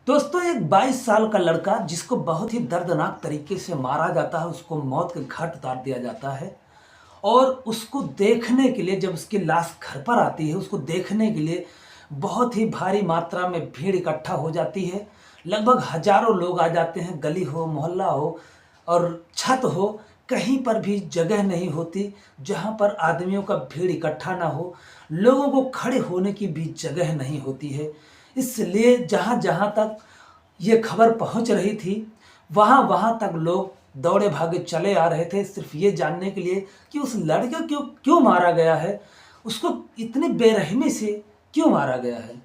दोस्तों एक 22 साल का लड़का जिसको बहुत ही दर्दनाक तरीके से मारा जाता है, उसको मौत के घाट उतार दिया जाता है। और उसको देखने के लिए जब उसकी लाश घर पर आती है, उसको देखने के लिए बहुत ही भारी मात्रा में भीड़ इकट्ठा हो जाती है। लगभग हजारों लोग आ जाते हैं, गली हो, मोहल्ला हो और छत हो, कहीं पर भी जगह नहीं होती जहाँ पर आदमियों का भीड़ इकट्ठा ना हो। लोगों को खड़े होने की भी जगह नहीं होती है। इसलिए जहाँ-जहाँ तक ये खबर पहुँच रही थी, वहाँ-वहाँ तक लोग दौड़े भागे चले आ रहे थे, सिर्फ़ ये जानने के लिए कि उस लड़के क्यों क्यों मारा गया है, उसको इतनी बेरहमी से क्यों मारा गया है।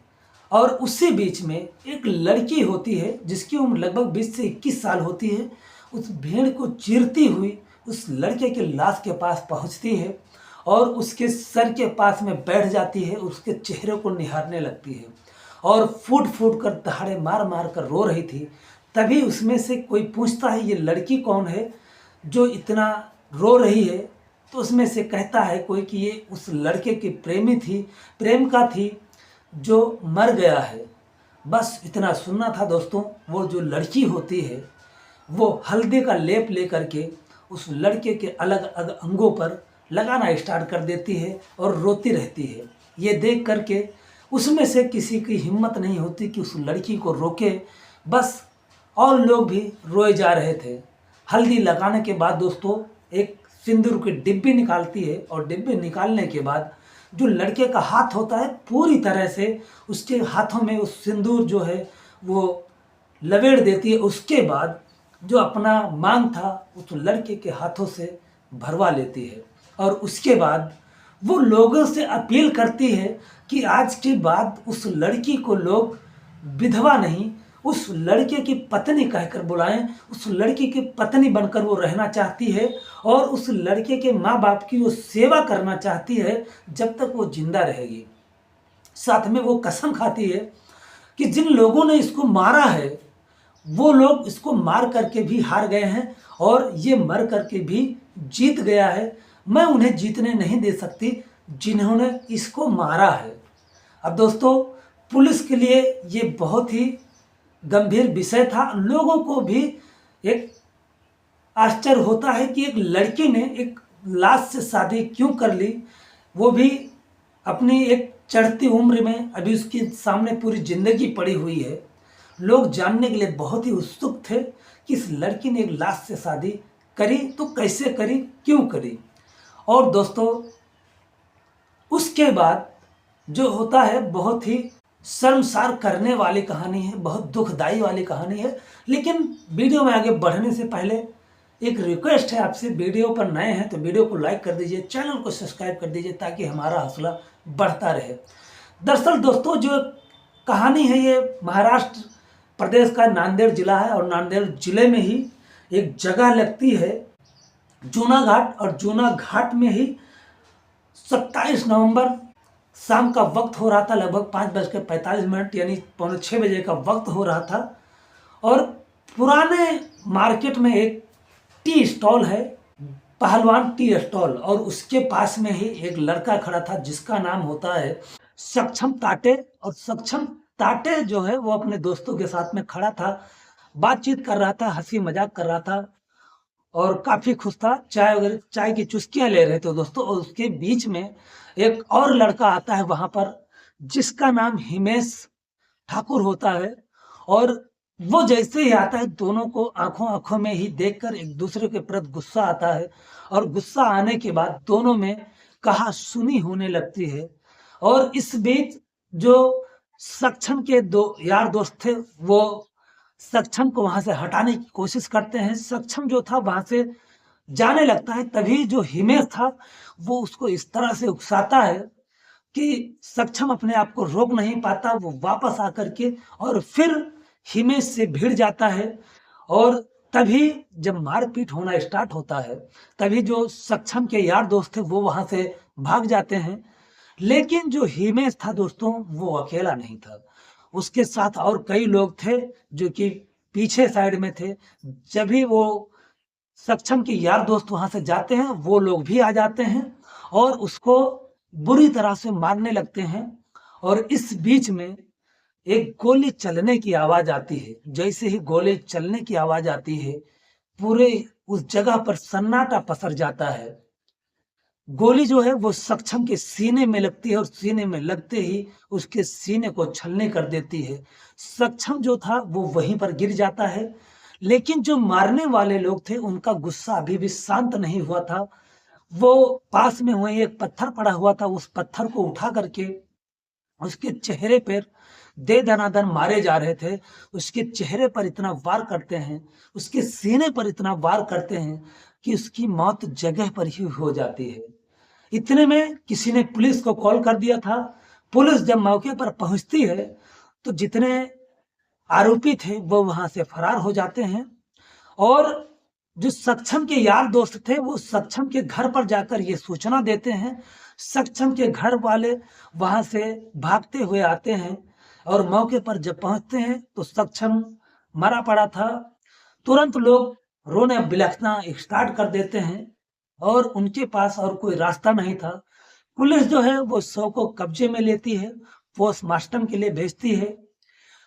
और उसी बीच में एक लड़की होती है जिसकी उम्र लगभग 20 से 21 साल होती है, उस भीड़ को चीरती हुई उस लड़के की लाश के पास पहुँचती है और उसके सर के पास में बैठ जाती है, उसके चेहरे को निहारने लगती है और फूट-फूट कर दहाड़े मार-मार कर रो रही थी। तभी उसमें से कोई पूछता है ये लड़की कौन है जो इतना रो रही है? तो उसमें से कहता है कोई कि ये उस लड़के की प्रेमी थी, प्रेमिका थी जो मर गया है। बस इतना सुनना था दोस्तों। वो जो लड़की होती है वो हल्दी का लेप लेकर के उस लड़के के अलग-अलग अंगों पर लगाना स्टार्ट कर देती है और रोती रहती है। ये देख कर के उसमें से किसी की हिम्मत नहीं होती कि उस लड़की को रोके। बस और लोग भी रोए जा रहे थे। हल्दी लगाने के बाद दोस्तों एक सिंदूर की डिब्बी निकालती है और डिब्बी निकालने के बाद जो लड़के का हाथ होता है पूरी तरह से उसके हाथों में उस सिंदूर जो है वो लपेट देती है। उसके बाद जो अपना मांग था उस लड़के के हाथों से भरवा लेती है और उसके बाद वो लोगों से अपील करती है कि आज के बाद उस लड़की को लोग विधवा नहीं, उस लड़के की पत्नी कहकर बुलाएं। उस लड़की की पत्नी बनकर वो रहना चाहती है और उस लड़के के माँ बाप की वो सेवा करना चाहती है जब तक वो जिंदा रहेगी। साथ में वो कसम खाती है कि जिन लोगों ने इसको मारा है वो लोग इसको मार करके भी हार गए हैं और ये मर करके भी जीत गया है। मैं उन्हें जीतने नहीं दे सकती जिन्होंने इसको मारा है। अब दोस्तों पुलिस के लिए ये बहुत ही गंभीर विषय था। लोगों को भी एक आश्चर्य होता है कि एक लड़की ने एक लाश से शादी क्यों कर ली, वो भी अपनी एक चढ़ती उम्र में। अभी उसके सामने पूरी ज़िंदगी पड़ी हुई है। लोग जानने के लिए बहुत ही उत्सुक थे कि इस लड़की ने एक लाश से शादी करी तो कैसे करी, क्यों करी। और दोस्तों उसके बाद जो होता है बहुत ही शर्मसार करने वाली कहानी है, बहुत दुखदाई वाली कहानी है। लेकिन वीडियो में आगे बढ़ने से पहले एक रिक्वेस्ट है आपसे, वीडियो पर नए हैं तो वीडियो को लाइक कर दीजिए, चैनल को सब्सक्राइब कर दीजिए ताकि हमारा हौसला बढ़ता रहे। दरअसल दोस्तों जो कहानी है ये महाराष्ट्र प्रदेश का नांदेड़ जिला है और नांदेड़ जिले में ही एक जगह लगती है जूना घाट, और जूना घाट में ही 27 नवंबर शाम का वक्त हो रहा था। लगभग 5:45 यानी 5:45 बजे का वक्त हो रहा था और पुराने मार्केट में एक टी स्टॉल है, पहलवान टी स्टॉल, और उसके पास में ही एक लड़का खड़ा था जिसका नाम होता है सक्षम ताटे। और सक्षम ताटे जो है वो अपने दोस्तों के साथ में खड़ा था, बातचीत कर रहा था, हंसी मजाक कर रहा था और काफी खुश था। चाय वगैरह, चाय की चुस्कियां ले रहे थे दोस्तों। और उसके बीच में एक और लड़का आता है वहां पर जिसका नाम हिमेश ठाकुर होता है। और वो जैसे ही आता है दोनों को आंखों आंखों में ही देखकर एक दूसरे के प्रति गुस्सा आता है और गुस्सा आने के बाद दोनों में कहा सुनी होने लगती है। और इस बीच जो सक्षम के दो यार दोस्त थे वो सक्षम को वहां से हटाने की कोशिश करते हैं। सक्षम जो था वहां से जाने लगता है, तभी जो हिमेश था वो उसको इस तरह से उकसाता है कि सक्षम अपने आप को रोक नहीं पाता। वो वापस आकर के और फिर हिमेश से भिड़ जाता है और तभी जब मारपीट होना स्टार्ट होता है तभी जो सक्षम के यार दोस्त थे वो वहां से भाग जाते हैं। लेकिन जो हिमेश था दोस्तों वो अकेला नहीं था, उसके साथ और कई लोग थे जो कि पीछे साइड में थे। जब भी वो सक्षम के यार दोस्त वहां से जाते हैं वो लोग भी आ जाते हैं और उसको बुरी तरह से मारने लगते हैं। और इस बीच में एक गोली चलने की आवाज आती है। जैसे ही गोली चलने की आवाज आती है, पूरे उस जगह पर सन्नाटा पसर जाता है। गोली जो है वो सक्षम के सीने में लगती है और सीने में लगते ही उसके सीने को छलनी कर देती है। सक्षम जो था वो वहीं पर गिर जाता है, लेकिन जो मारने वाले लोग थे उनका गुस्सा अभी भी शांत नहीं हुआ था। वो पास में वहीं एक पत्थर पड़ा हुआ था, उस पत्थर को उठा करके उसके चेहरे पर दे दनादन मारे जा रहे थे। उसके चेहरे पर इतना वार करते हैं, उसके सीने पर इतना वार करते हैं कि उसकी मौत जगह पर ही हो जाती है। इतने में किसी ने पुलिस को कॉल कर दिया था। पुलिस जब मौके पर पहुंचती है तो जितने आरोपी थे वो वहां से फरार हो जाते हैं और जो सक्षम के यार दोस्त थे वो सक्षम के घर पर जाकर ये सूचना देते हैं। सक्षम के घर वाले वहां से भागते हुए आते हैं और मौके पर जब पहुंचते हैं तो सक्षम मरा पड़ा था। तुरंत लोग रोने बिलखना स्टार्ट कर देते हैं और उनके पास और कोई रास्ता नहीं था। पुलिस जो है वो शव को कब्जे में लेती है, पोस्टमार्टम के लिए भेजती है।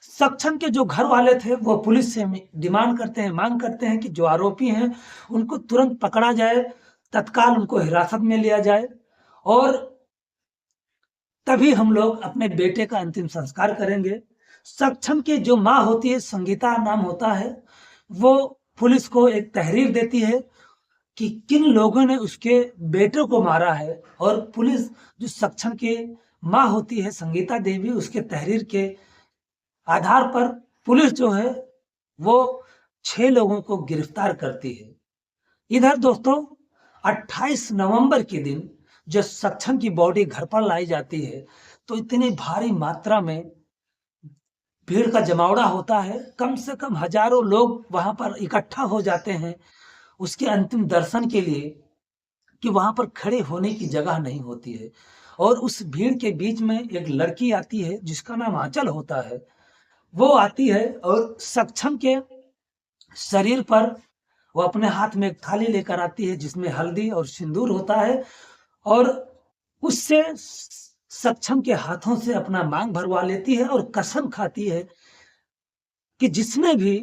सक्षम के जो घर वाले थे वो पुलिस से डिमांड करते हैं, मांग करते हैं कि जो आरोपी हैं उनको तुरंत पकड़ा जाए, तत्काल उनको हिरासत में लिया जाए और तभी हम लोग अपने बेटे का अंतिम संस्कार करेंगे। सक्षम की जो माँ होती है, संगीता नाम होता है, वो पुलिस को एक तहरीर देती है कि किन लोगों ने उसके बेटे को मारा है और पुलिस जो सक्षम की माँ होती है संगीता देवी, उसके तहरीर के आधार पर पुलिस जो है वो 6 लोगों को गिरफ्तार करती है। इधर दोस्तों 28 नवंबर के दिन जब सक्षम की बॉडी घर पर लाई जाती है तो इतनी भारी मात्रा में भीड़ का जमावड़ा होता है। कम से कम हजारों लोग वहां पर इकट्ठा हो जाते हैं उसके अंतिम दर्शन के लिए कि वहां पर खड़े होने की जगह नहीं होती है। और उस भीड़ के बीच में एक लड़की आती है जिसका नाम आंचल होता है। वो आती है और सक्षम के शरीर पर वो अपने हाथ में एक थाली लेकर आती है जिसमें हल्दी और सिंदूर होता है और उससे सक्षम के हाथों से अपना मांग भरवा लेती है और कसम खाती है कि जिसने भी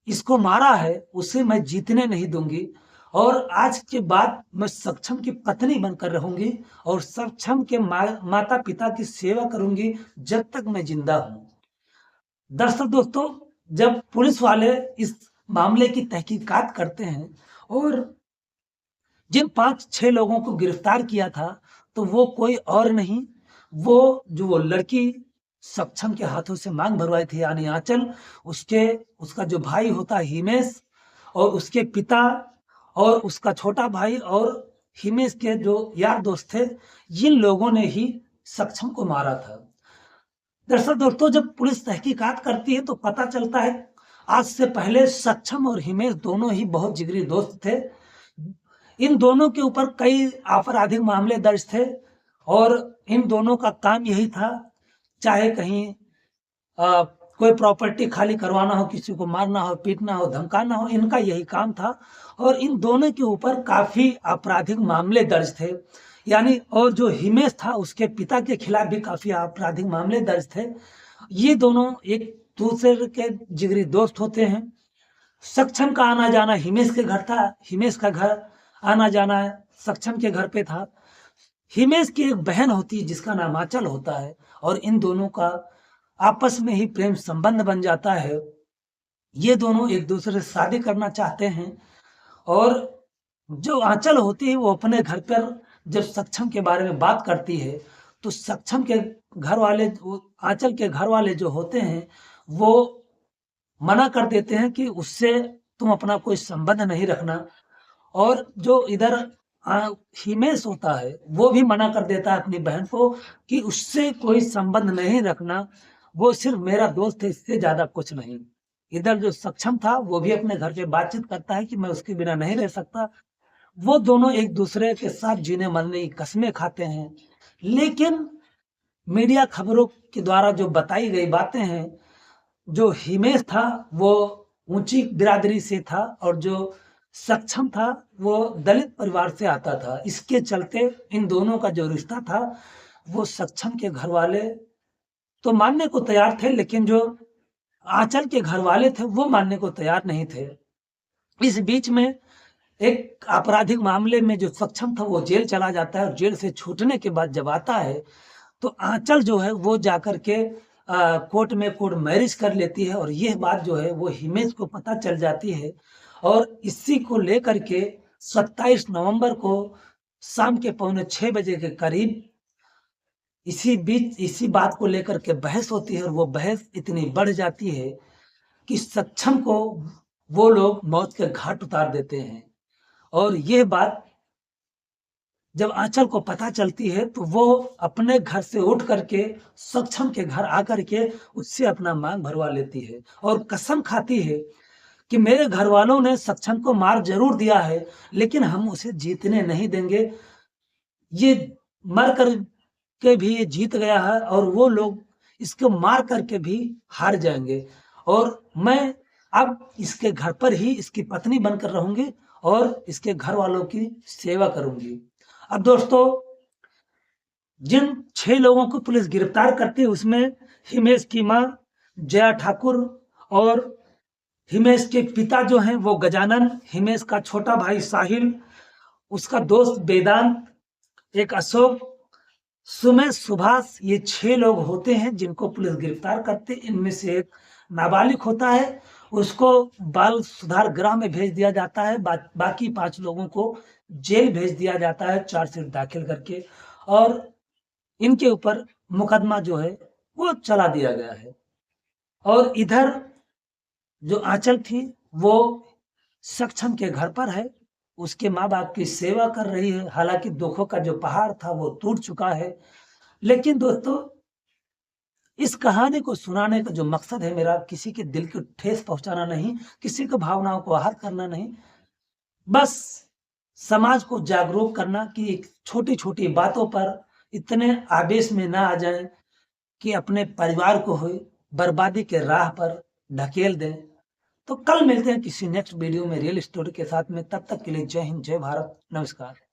इसको मारा है उसे मैं जीतने नहीं दूंगी और आज के बाद मैं सक्षम की पत्नी बनकर रहूंगी और सक्षम के माता पिता की सेवा करूंगी जब तक मैं जिंदा हूं। दरअसल दोस्तों जब पुलिस वाले इस मामले की तहकीकात करते हैं और जिन 5-6 लोगों को गिरफ्तार किया था तो वो कोई और नहीं, वो लड़की सक्षम के हाथों से मांग भरवाई थी यानी आंचल, उसका जो भाई होता है हिमेश और उसके पिता और उसका छोटा भाई और हिमेश के जो यार दोस्त थे, जिन लोगों ने ही सक्षम को मारा था। दरअसल दोस्तों जब पुलिस तहकीकात करती है तो पता चलता है आज से पहले सक्षम और हिमेश दोनों ही बहुत जिगरी दोस्त थे। इन दोनों के ऊपर कई आपराधिक मामले दर्ज थे और इन दोनों का काम यही था, चाहे कहीं कोई प्रॉपर्टी खाली करवाना हो, किसी को मारना हो, पीटना हो, धमकाना हो, इनका यही काम था और इन दोनों के ऊपर काफी आपराधिक मामले दर्ज थे। यानी और जो हिमेश था उसके पिता के खिलाफ भी काफी आपराधिक मामले दर्ज थे। ये दोनों एक दूसरे के जिगरी दोस्त होते हैं। सक्षम का आना जाना हिमेश के घर था, हिमेश का घर आना जाना सक्षम के घर पे था। हिमेश की एक बहन होती है जिसका नाम आंचल होता है और इन दोनों का आपस में ही प्रेम संबंध बन जाता है। ये दोनों एक दूसरे से शादी करना चाहते हैं और जो आंचल होती है वो अपने घर पर जब सक्षम के बारे में बात करती है तो सक्षम के घर वाले, आंचल के घर वाले जो होते हैं वो मना कर देते हैं कि उससे तुम अपना कोई संबंध नहीं रखना और जो इधर हिमेश होता है वो भी मना कर देता है अपनी बहन को कि उससे कोई संबंध नहीं रखना, वो सिर्फ मेरा दोस्त है, इससे ज्यादा कुछ नहीं। इधर जो सक्षम था वो भी अपने घर पे बातचीत करता है कि मैं उसके बिना नहीं रह सकता। वो दोनों एक दूसरे के साथ जीने मरने की कस्में खाते हैं, लेकिन मीडिया खबरों के द्वारा जो बताई गई बातें हैं, जो हिमेश था वो ऊंची बिरादरी से था और जो सक्षम था वो दलित परिवार से आता था। इसके चलते इन दोनों का जो रिश्ता था वो सक्षम के घर वाले तो मानने को तैयार थे, लेकिन जो आंचल के घर वाले थे वो मानने को तैयार नहीं थे। इस बीच में एक आपराधिक मामले में जो सक्षम था वो जेल चला जाता है, और जेल से छूटने के बाद जब आता है तो आंचल जो है वो जाकर के कोर्ट में कोर्ट मैरिज कर लेती है, और यह बात जो है वो हिमेश को पता चल जाती है। और इसी को लेकर के 27 नवंबर को शाम के 5:45 बजे के करीब इसी बीच इसी बात को लेकर के बहस होती है, और वो बहस इतनी बढ़ जाती है कि सक्षम को वो लोग मौत के घाट उतार देते हैं। और यह बात जब आंचल को पता चलती है तो वो अपने घर से उठ करके सक्षम के घर आकर के उससे अपना मांग भरवा लेती है, और कसम खाती है कि मेरे घर वालों ने सक्षम को मार जरूर दिया है, लेकिन हम उसे जीतने नहीं देंगे। ये मर कर के भी ये जीत गया है, और वो लोग इसको मार करके भी हार जाएंगे, और मैं अब इसके घर पर ही इसकी पत्नी बनकर रहूंगी और इसके घर वालों की सेवा करूंगी। अब दोस्तों, जिन 6 लोगों को पुलिस गिरफ्तार करती है उसमें हिमेश की मां जया ठाकुर, और हिमेश के पिता जो हैं वो गजानन, हिमेश का छोटा भाई साहिल, उसका दोस्त वेदांत, एक अशोक, सुमेश, सुभाष, ये 6 लोग होते हैं जिनको पुलिस गिरफ्तार करते। इनमें से एक नाबालिग होता है, उसको बाल सुधार गृह में भेज दिया जाता है। बाकी 5 लोगों को जेल भेज दिया जाता है चार्जशीट दाखिल करके, और इनके ऊपर मुकदमा जो है वो चला दिया गया है। और इधर जो आंचल थी वो सक्षम के घर पर है, उसके माँ बाप की सेवा कर रही है। हालांकि दुखों का जो पहाड़ था वो टूट चुका है। लेकिन दोस्तों, इस कहानी को सुनाने का जो मकसद है मेरा, किसी के दिल को ठेस पहुंचाना नहीं, किसी की भावनाओं को आहत करना नहीं, बस समाज को जागरूक करना कि छोटी छोटी बातों पर इतने आवेश में ना आ जाएं कि अपने परिवार को हुई बर्बादी के राह पर ढकेल दें। तो कल मिलते हैं किसी नेक्स्ट वीडियो में रियल स्टोरी के साथ में। तब तक के लिए जय हिंद, जय भारत, नमस्कार।